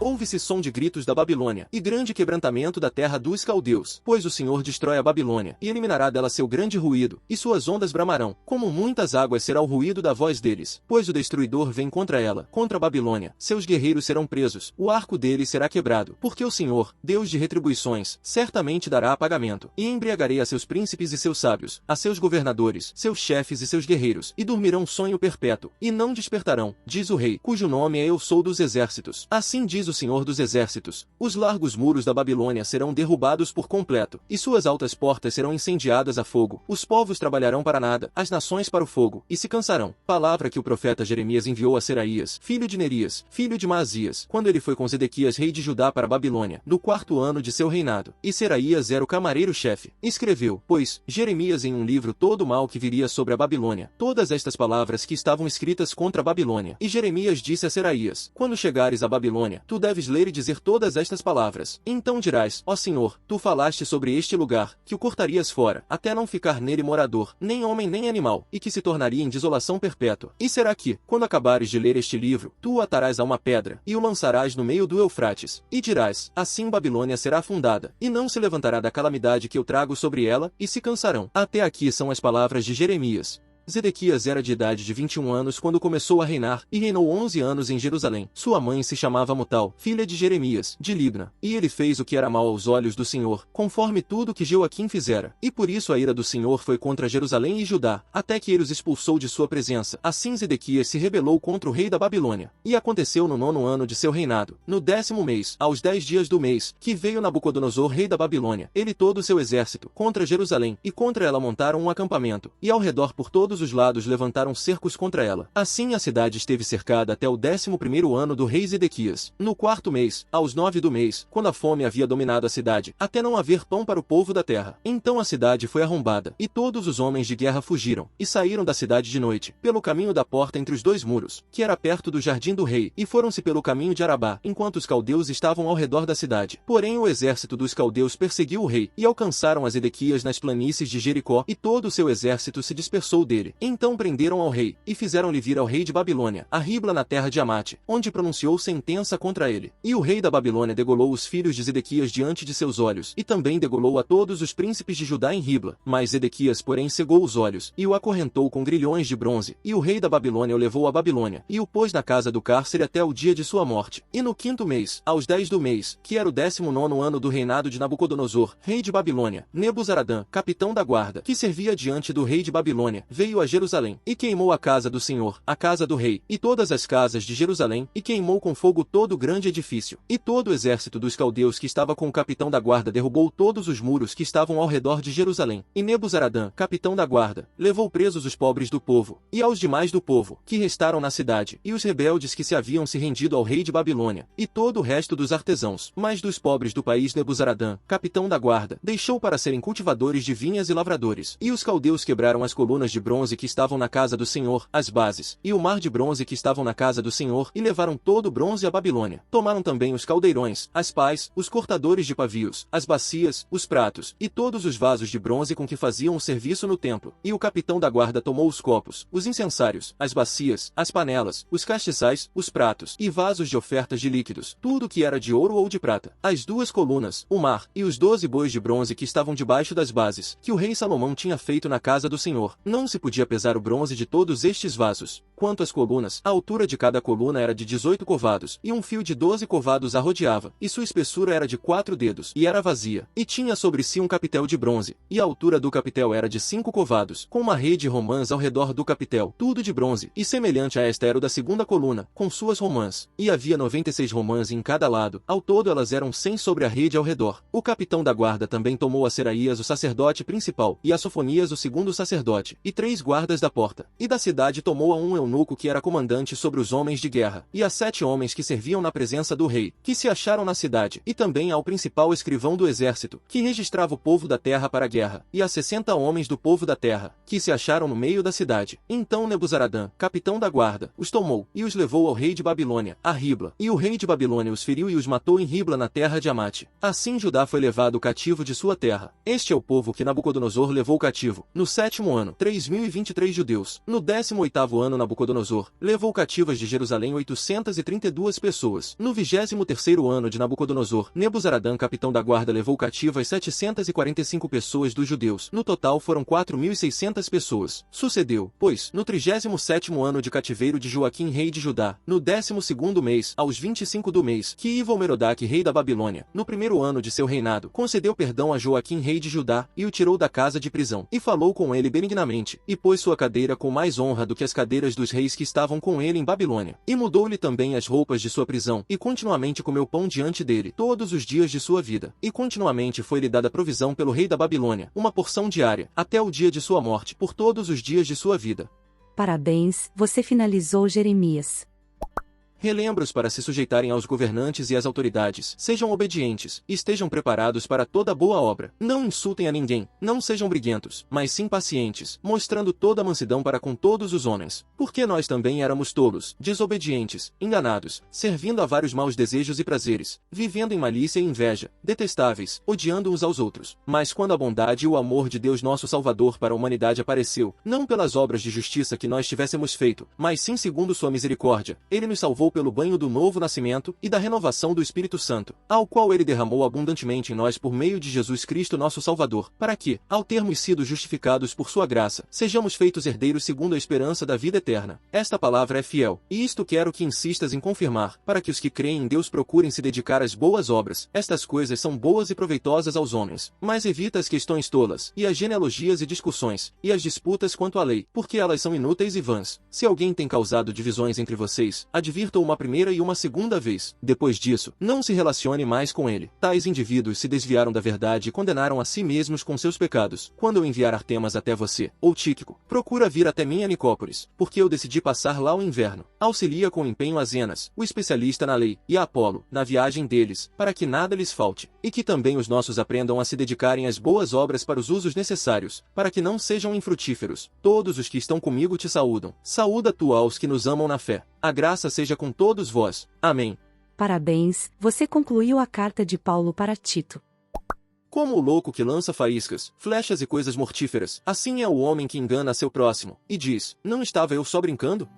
ouve-se som de gritos da Babilônia, e grande quebrantamento da terra dos caldeus, pois o Senhor destrói a Babilônia, e eliminará dela seu grande ruído, e suas ondas bramarão, como muitas águas será o ruído da voz deles, pois o destruidor vem contra ela, contra a Babilônia, seus guerreiros serão presos, o arco deles será quebrado, porque o Senhor, Deus de retribuições, certamente dará pagamento, e embriagarei a seus príncipes e seus sábios, a seus governadores, seus chefes e seus guerreiros, e dormirão sonho perpétuo, e não despertarão, diz o rei, cujo nome é Eu Sou dos Exércitos. Assim diz o Senhor dos Exércitos, os largos muros da Babilônia serão derrubados por completo, e suas altas portas serão incendiadas a fogo, os povos trabalharão para nada, as nações para o fogo, e se cansarão. Palavra que o profeta Jeremias enviou a Seraías, filho de Nerias, filho de Maazias, quando ele foi com Zedequias rei de Judá para a Babilônia, no 4º ano de seu reinado, e Seraías era o camareiro-chefe. Escreveu, pois, Jeremias em um livro todo o mal que viria sobre a Babilônia, todas estas palavras que estavam escritas contra a Babilônia. E Jeremias disse a Seraías, quando chegares à Babilônia, tu deves ler e dizer todas estas palavras. Então dirás, ó Senhor, tu falaste sobre este lugar, que o cortarias fora, até não ficar nele morador, nem homem nem animal, e que se tornaria em desolação perpétua. E será que, quando acabares de ler este livro, tu o atarás a uma pedra, e o lançarás no meio do Eufrates, e dirás, assim Babilônia será afundada, e não se levantará da calamidade que eu trago sobre ela, e se cansarão. Até aqui são as palavras de Jeremias. Zedequias era de idade de 21 anos quando começou a reinar, e reinou 11 anos em Jerusalém. Sua mãe se chamava Mutal, filha de Jeremias, de Libna. E ele fez o que era mal aos olhos do Senhor, conforme tudo que Jeoaquim fizera. E por isso a ira do Senhor foi contra Jerusalém e Judá, até que ele os expulsou de sua presença. Assim Zedequias se rebelou contra o rei da Babilônia. E aconteceu no 9º ano de seu reinado, no 10º mês, aos 10 dias do mês, que veio Nabucodonosor rei da Babilônia, ele e todo o seu exército, contra Jerusalém, e contra ela montaram um acampamento, e ao redor por todos os lados levantaram cercos contra ela. Assim a cidade esteve cercada até o 11º ano do rei Zedequias. No 4º mês, aos 9 do mês, quando a fome havia dominado a cidade, até não haver pão para o povo da terra. Então a cidade foi arrombada, e todos os homens de guerra fugiram, e saíram da cidade de noite, pelo caminho da porta entre os dois muros, que era perto do jardim do rei, e foram-se pelo caminho de Arabá, enquanto os caldeus estavam ao redor da cidade. Porém o exército dos caldeus perseguiu o rei, e alcançaram a Zedequias nas planícies de Jericó, e todo o seu exército se dispersou dele. Então prenderam ao rei, e fizeram-lhe vir ao rei de Babilônia, a Ribla na terra de Amate, onde pronunciou sentença contra ele. E o rei da Babilônia degolou os filhos de Zedequias diante de seus olhos, e também degolou a todos os príncipes de Judá em Ribla. Mas Zedequias porém cegou os olhos, e o acorrentou com grilhões de bronze, e o rei da Babilônia o levou à Babilônia, e o pôs na casa do cárcere até o dia de sua morte. E no 5º mês, aos 10 do mês, que era o 19º ano do reinado de Nabucodonosor, rei de Babilônia, Nebuzaradã, capitão da guarda, que servia diante do rei de Babilônia, veio a Jerusalém, e queimou a casa do Senhor, a casa do rei, e todas as casas de Jerusalém, e queimou com fogo todo o grande edifício. E todo o exército dos caldeus que estava com o capitão da guarda derrubou todos os muros que estavam ao redor de Jerusalém. E Nebuzaradã, capitão da guarda, levou presos os pobres do povo, e aos demais do povo, que restaram na cidade, e os rebeldes que se haviam se rendido ao rei de Babilônia, e todo o resto dos artesãos. Mas dos pobres do país Nebuzaradã, capitão da guarda, deixou para serem cultivadores de vinhas e lavradores. E os caldeus quebraram as colunas de bronze que estavam na casa do Senhor, as bases, e o mar de bronze que estavam na casa do Senhor, e levaram todo o bronze à Babilônia. Tomaram também os caldeirões, as pás, os cortadores de pavios, as bacias, os pratos, e todos os vasos de bronze com que faziam o serviço no templo. E o capitão da guarda tomou os copos, os incensários, as bacias, as panelas, os castiçais, os pratos, e vasos de ofertas de líquidos, tudo que era de ouro ou de prata, as duas colunas, o mar, e os 12 bois de bronze que estavam debaixo das bases, que o rei Salomão tinha feito na casa do Senhor. Não se podia pesar o bronze de todos estes vasos. Quanto às colunas, a altura de cada coluna era de 18 covados, e um fio de 12 covados a rodeava, e sua espessura era de 4 dedos, e era vazia, e tinha sobre si um capitel de bronze, e a altura do capitel era de 5 covados, com uma rede de romãs ao redor do capitel, tudo de bronze, e semelhante a esta era o da segunda coluna, com suas romãs, e havia 96 romãs em cada lado, ao todo elas eram 100 sobre a rede ao redor. O capitão da guarda também tomou a Seraías o sacerdote principal, e a Sofonias o segundo sacerdote, e 3 guardas da porta, e da cidade tomou a um eunuco que era comandante sobre os homens de guerra, e a 7 homens que serviam na presença do rei, que se acharam na cidade, e também ao principal escrivão do exército, que registrava o povo da terra para a guerra, e a 60 homens do povo da terra, que se acharam no meio da cidade. Então Nebuzaradã, capitão da guarda, os tomou, e os levou ao rei de Babilônia, a Ribla, e o rei de Babilônia os feriu e os matou em Ribla na terra de Amate. Assim Judá foi levado cativo de sua terra. Este é o povo que Nabucodonosor levou cativo, no 7º ano, 3000 1023 judeus. No 18º ano Nabucodonosor levou cativas de Jerusalém 832 pessoas. No 23º ano de Nabucodonosor, Nebuzaradã, capitão da guarda, levou cativas 745 pessoas dos judeus. No total foram 4.600 pessoas. Sucedeu, pois, no 37º ano de cativeiro de Joaquim, rei de Judá, no 12º mês, aos 25 do mês, que Evil-Merodach, rei da Babilônia, no primeiro ano de seu reinado, concedeu perdão a Joaquim, rei de Judá, e o tirou da casa de prisão, e falou com ele benignamente, e pôs sua cadeira com mais honra do que as cadeiras dos reis que estavam com ele em Babilônia. E mudou-lhe também as roupas de sua prisão, e continuamente comeu pão diante dele, todos os dias de sua vida. E continuamente foi-lhe dada provisão pelo rei da Babilônia, uma porção diária, até o dia de sua morte, por todos os dias de sua vida. Parabéns, você finalizou Jeremias. Relembra-os para se sujeitarem aos governantes e às autoridades. Sejam obedientes, e estejam preparados para toda boa obra. Não insultem a ninguém, não sejam briguentos, mas sim pacientes, mostrando toda a mansidão para com todos os homens. Porque nós também éramos tolos, desobedientes, enganados, servindo a vários maus desejos e prazeres, vivendo em malícia e inveja, detestáveis, odiando uns aos outros. Mas quando a bondade e o amor de Deus nosso Salvador para a humanidade apareceu, não pelas obras de justiça que nós tivéssemos feito, mas sim segundo sua misericórdia, ele nos salvou pelo banho do novo nascimento e da renovação do Espírito Santo, ao qual ele derramou abundantemente em nós por meio de Jesus Cristo nosso Salvador, para que, ao termos sido justificados por sua graça, sejamos feitos herdeiros segundo a esperança da vida eterna. Esta palavra é fiel, e isto quero que insistas em confirmar, para que os que creem em Deus procurem se dedicar às boas obras. Estas coisas são boas e proveitosas aos homens, mas evita as questões tolas, e as genealogias e discussões, e as disputas quanto à lei, porque elas são inúteis e vãs. Se alguém tem causado divisões entre vocês, advirta uma primeira e uma segunda vez. Depois disso, não se relacione mais com ele. Tais indivíduos se desviaram da verdade e condenaram a si mesmos com seus pecados. Quando eu enviar Artemas até você, ou Tíquico, procura vir até mim a Nicópolis, porque eu decidi passar lá o inverno. Auxilia com empenho a Zenas, o especialista na lei, e a Apolo, na viagem deles, para que nada lhes falte, e que também os nossos aprendam a se dedicarem às boas obras para os usos necessários, para que não sejam infrutíferos. Todos os que estão comigo te saúdam. Saúda tu aos que nos amam na fé. A graça seja com todos vós. Amém. Parabéns, você concluiu a carta de Paulo para Tito. Como o louco que lança faíscas, flechas e coisas mortíferas, assim é o homem que engana a seu próximo, e diz, não estava eu só brincando?